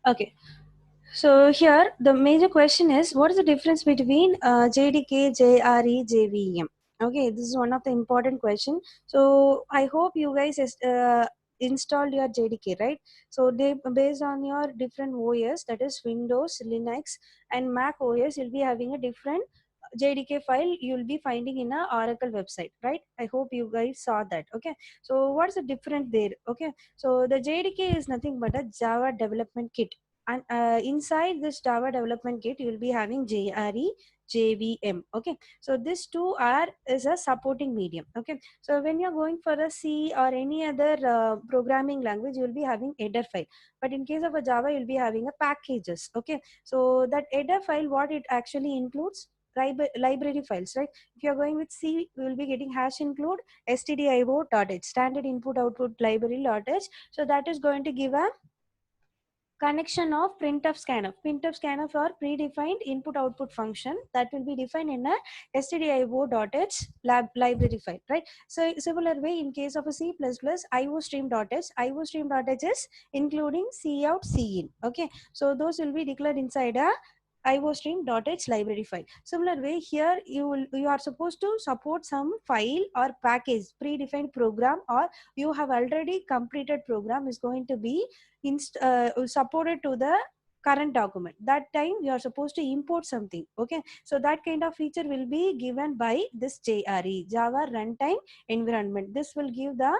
Okay. So here the major question is, what is the difference between JDK, JRE, JVM? Okay, this is one of the important question. So I hope you guys installed your JDK, right? So they based on your different OS, that is Windows, Linux, and Mac OS, you'll be having a different JDK file you'll be finding in a Oracle website, right? I hope you guys saw that. Okay, so what's the difference there? Okay, so the JDK is nothing but a Java development kit, and inside this Java development kit you will be having JRE, JVM. Okay, so this two are is a supporting medium. Okay, so when you're going for a C or any other programming language, you will be having header file, but in case of a Java you'll be having a packages. Okay, so that header file, what it actually includes, library files, right? If you're going with C, we will be getting hash include stdio.h, standard input output library.h. So that is going to give a connection of printf scanf. Printf scanf or predefined input output function that will be defined in a stdio.h library file, right? So similar way, in case of a C++, iostream.h, iostream.h is including cout, cin. Okay, so those will be declared inside a iostream.h library file. Similar way, here you are supposed to support some file or package predefined program, or you have already completed program is going to be supported to the current document. That time you are supposed to import something. Okay, so that kind of feature will be given by this JRE, Java Runtime Environment. This will give the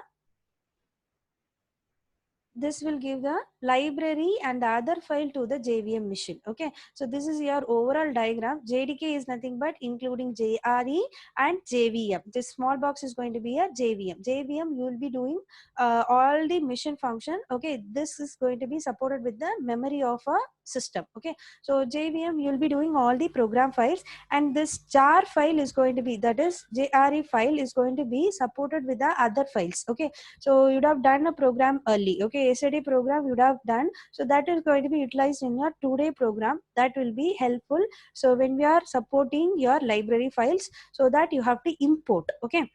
library and the other file to the JVM machine. Okay, so this is your overall diagram. JDK is nothing but including JRE and JVM. This small box is going to be a JVM. JVM, you will be doing all the mission function. Okay, this is going to be supported with the memory of a system. Okay, so JVM, you will be doing all the program files, and this jar file is going to be, that is JRE file, is going to be supported with the other files. Okay, so you'd have done a program early. Okay, yesterday program you'd have done, so that is going to be utilized in your today program. That will be helpful. So when we are supporting your library files, so that you have to import. Okay,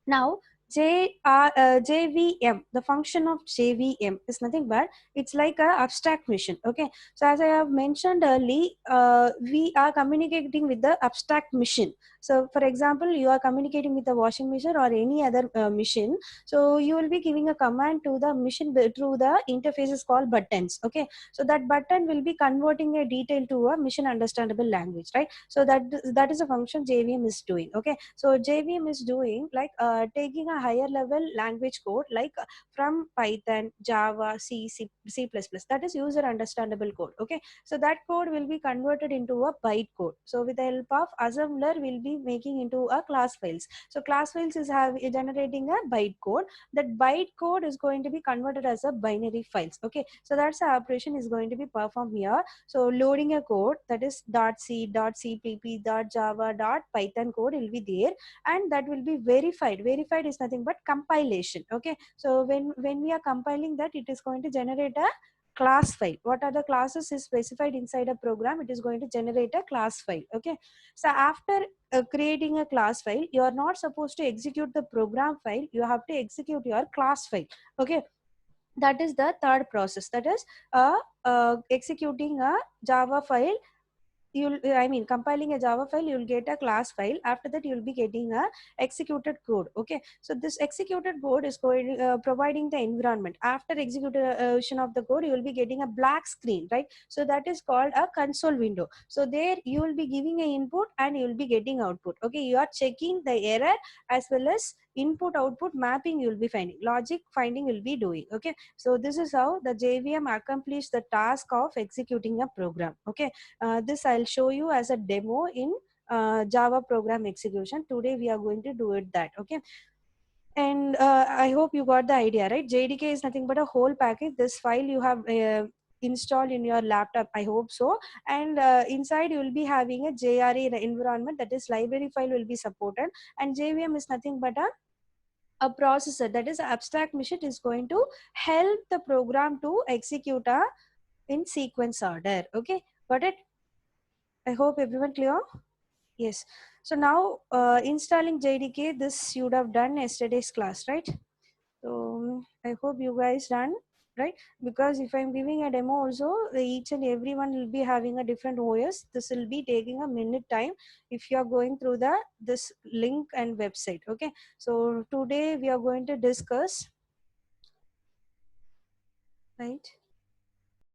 now JVM, the function of JVM is nothing but it's like a abstract machine. Okay, so as I have mentioned earlier, we are communicating with the abstract machine. So for example, you are communicating with the washing machine or any other machine, so you will be giving a command to the machine through the interfaces called buttons. Okay, so that button will be converting a detail to a machine understandable language, right? So that is a function JVM is doing. Okay, so JVM is doing like taking a higher level language code, like from Python, Java, C++, that is user understandable code. Okay, so that code will be converted into a byte code. So with the help of assembler, we'll be making into a class files. So class files is generating a byte code. That byte code is going to be converted as a binary files. Okay, so that's the operation is going to be performed here. So loading a code, that is .c, .cpp, .java, .python code will be there, and that will be verified. Verified is nothing but compilation. Okay, so when we are compiling that, it is going to generate a class file. What are the classes is specified inside a program, it is going to generate a class file. Okay, so after creating a class file, you are not supposed to execute the program file, you have to execute your class file. Okay, that is the third process, that is executing a Java file. Compiling a Java file, you'll get a class file. After that, you'll be getting a executed code. Okay, so this executed code is going providing the environment. After execution of the code, you will be getting a black screen, right? So that is called a console window. So there you will be giving a input and you will be getting output. Okay, you are checking the error as well as input output mapping, you will be finding logic finding will be doing. Okay, so this is how the JVM accomplishes the task of executing a program. Okay, this I'll show you as a demo in Java program execution. Today we are going to do it that. Okay, and I hope you got the idea, right? JDK is nothing but a whole package. This file you have installed in your laptop, I hope so. And inside you will be having a JRE environment, that is library file will be supported, and JVM is nothing but a processor, that is abstract machine, is going to help the program to execute in sequence order. Okay, got it? I hope everyone clear. Yes, so now installing JDK, this you would have done yesterday's class, right? So I hope you guys done. right? Because if I'm giving a demo also, each and everyone will be having a different OS. This will be taking a minute time if you are going through the this link and website. Okay, so today we are going to discuss, right?